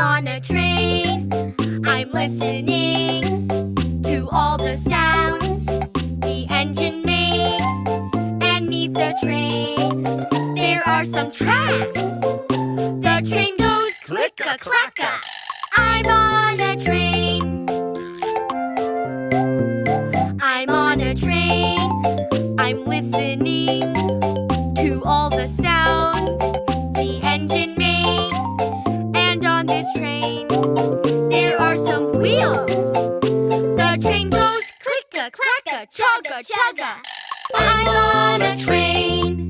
on a train. I'm listening to all the sounds the engine makes. And neath the train, there are some tracks. The train goes click-a-clack-a. I'm on a train. I'm on a train. I'm listening to all the sounds the engine makes. And on this train, there are some wheels. The train goes click-a-clack-a, chugga-chugga. I'm on a train.